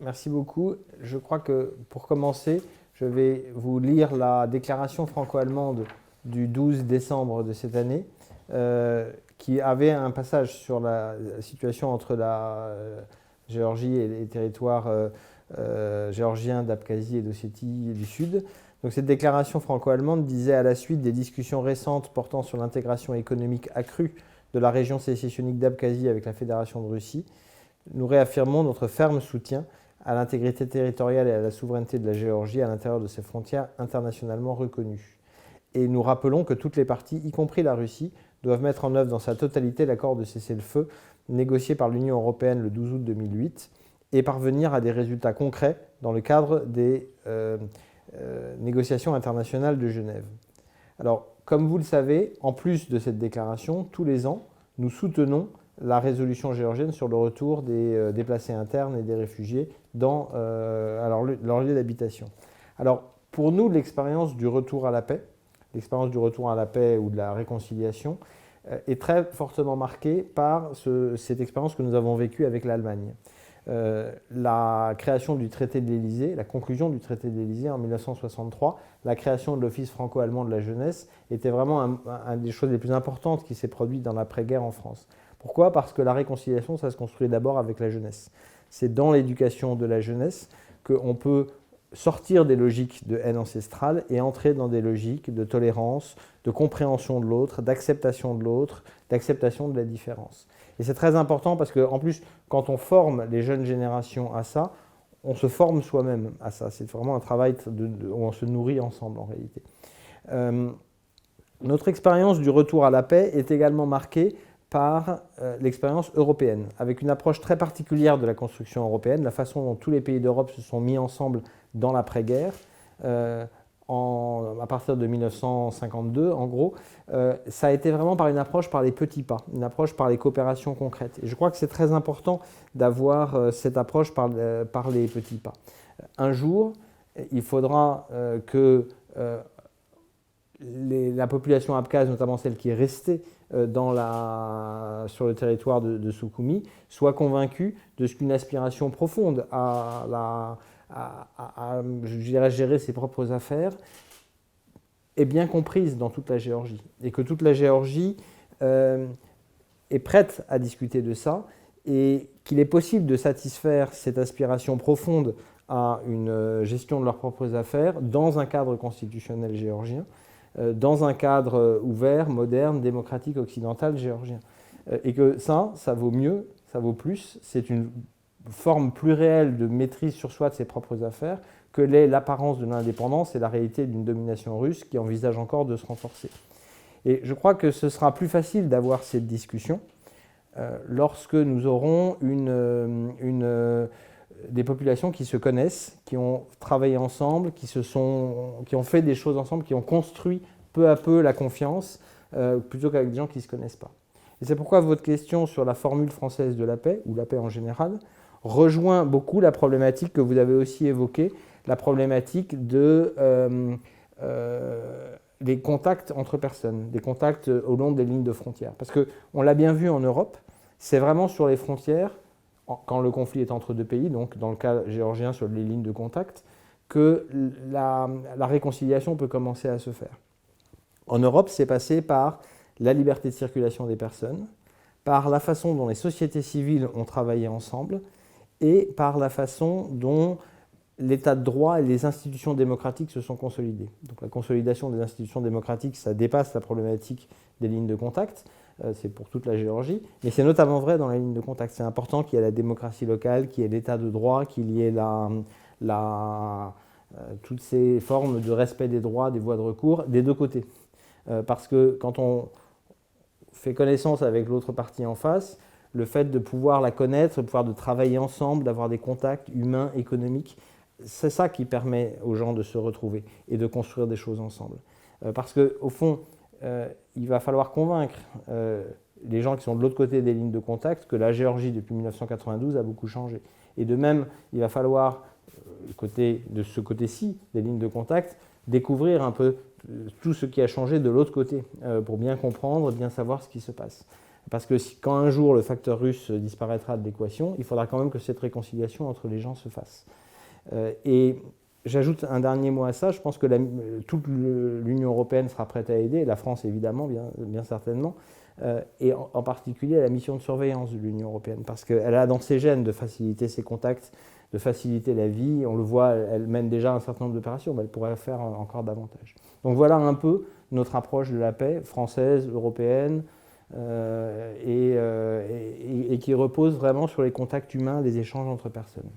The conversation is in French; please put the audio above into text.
Merci beaucoup. Je crois que pour commencer, je vais vous lire la déclaration franco-allemande du 12 décembre de cette année, qui avait un passage sur la situation entre la Géorgie et les territoires géorgiens d'Abkhazie et d'Ossétie du Sud. Donc cette déclaration franco-allemande disait à la suite des discussions récentes portant sur l'intégration économique accrue de la région sécessionniste d'Abkhazie avec la Fédération de Russie, nous réaffirmons notre ferme soutien à l'intégrité territoriale et à la souveraineté de la Géorgie à l'intérieur de ses frontières internationalement reconnues. Et nous rappelons que toutes les parties, y compris la Russie, doivent mettre en œuvre dans sa totalité l'accord de cessez-le-feu négocié par l'Union européenne le 12 août 2008 et parvenir à des résultats concrets dans le cadre des négociations internationales de Genève. Alors, comme vous le savez, en plus de cette déclaration, tous les ans, nous soutenons la résolution géorgienne sur le retour des déplacés internes et des réfugiés dans leur lieu d'habitation. Alors, pour nous, l'expérience du retour à la paix, ou de la réconciliation, est très fortement marquée par cette expérience que nous avons vécue avec l'Allemagne. La création du traité de l'Élysée, la conclusion du traité de l'Élysée en 1963, la création de l'Office franco-allemand de la jeunesse était vraiment une des choses les plus importantes qui s'est produite dans l'après-guerre en France. Pourquoi ? Parce que la réconciliation, ça se construit d'abord avec la jeunesse. C'est dans l'éducation de la jeunesse qu'on peut sortir des logiques de haine ancestrale et entrer dans des logiques de tolérance, de compréhension de l'autre, d'acceptation de la différence. Et c'est très important parce qu'en plus, quand on forme les jeunes générations à ça, on se forme soi-même à ça. C'est vraiment un travail où on se nourrit ensemble en réalité. Notre expérience du retour à la paix est également marquée par l'expérience européenne, avec une approche très particulière de la construction européenne, la façon dont tous les pays d'Europe se sont mis ensemble dans l'après-guerre, à partir de 1952 en gros, ça a été vraiment par une approche par les petits pas, une approche par les coopérations concrètes. Et je crois que c'est très important d'avoir cette approche par les petits pas. Un jour, il faudra que la population abkhaze, notamment celle qui est restée sur le territoire de Soukoumi, soit convaincue de ce qu'une aspiration profonde à gérer ses propres affaires est bien comprise dans toute la Géorgie. Et que toute la Géorgie est prête à discuter de ça et qu'il est possible de satisfaire cette aspiration profonde à une gestion de leurs propres affaires dans un cadre constitutionnel géorgien, dans un cadre ouvert, moderne, démocratique, occidental, géorgien. Et que ça vaut mieux, ça vaut plus, c'est une forme plus réelle de maîtrise sur soi de ses propres affaires que l'est l'apparence de l'indépendance et la réalité d'une domination russe qui envisage encore de se renforcer. Et je crois que ce sera plus facile d'avoir cette discussion lorsque nous aurons des populations qui se connaissent, qui ont travaillé ensemble, qui ont fait des choses ensemble, qui ont construit peu à peu la confiance, plutôt qu'avec des gens qui ne se connaissent pas. Et c'est pourquoi votre question sur la formule française de la paix, ou la paix en général, rejoint beaucoup la problématique que vous avez aussi évoquée, la problématique des contacts entre personnes, des contacts au long des lignes de frontières. Parce qu'on l'a bien vu en Europe, c'est vraiment sur les frontières, quand le conflit est entre deux pays, donc dans le cas géorgien sur les lignes de contact, que la réconciliation peut commencer à se faire. En Europe, c'est passé par la liberté de circulation des personnes, par la façon dont les sociétés civiles ont travaillé ensemble et par la façon dont l'état de droit et les institutions démocratiques se sont consolidées. Donc la consolidation des institutions démocratiques, ça dépasse la problématique des lignes de contact, c'est pour toute la Géorgie, mais c'est notamment vrai dans les lignes de contact. C'est important qu'il y ait la démocratie locale, qu'il y ait l'état de droit, qu'il y ait toutes ces formes de respect des droits, des voies de recours, des deux côtés. Parce que quand on fait connaissance avec l'autre partie en face, le fait de pouvoir la connaître, de pouvoir de travailler ensemble, d'avoir des contacts humains, économiques, c'est ça qui permet aux gens de se retrouver et de construire des choses ensemble. Parce qu'au fond, il va falloir convaincre les gens qui sont de l'autre côté des lignes de contact que la Géorgie, depuis 1992, a beaucoup changé. Et de même, il va falloir, de ce côté-ci des lignes de contact, découvrir un peu tout ce qui a changé de l'autre côté pour bien comprendre, bien savoir ce qui se passe. Parce que quand un jour le facteur russe disparaîtra de l'équation, il faudra quand même que cette réconciliation entre les gens se fasse. Et j'ajoute un dernier mot à ça, je pense que toute l'Union européenne sera prête à aider, la France évidemment, bien certainement, et en particulier la mission de surveillance de l'Union européenne, parce qu'elle a dans ses gènes de faciliter ses contacts, de faciliter la vie. On le voit, elle mène déjà un certain nombre d'opérations, mais elle pourrait faire encore davantage. Donc voilà un peu notre approche de la paix, française, européenne, et qui repose vraiment sur les contacts humains, les échanges entre personnes.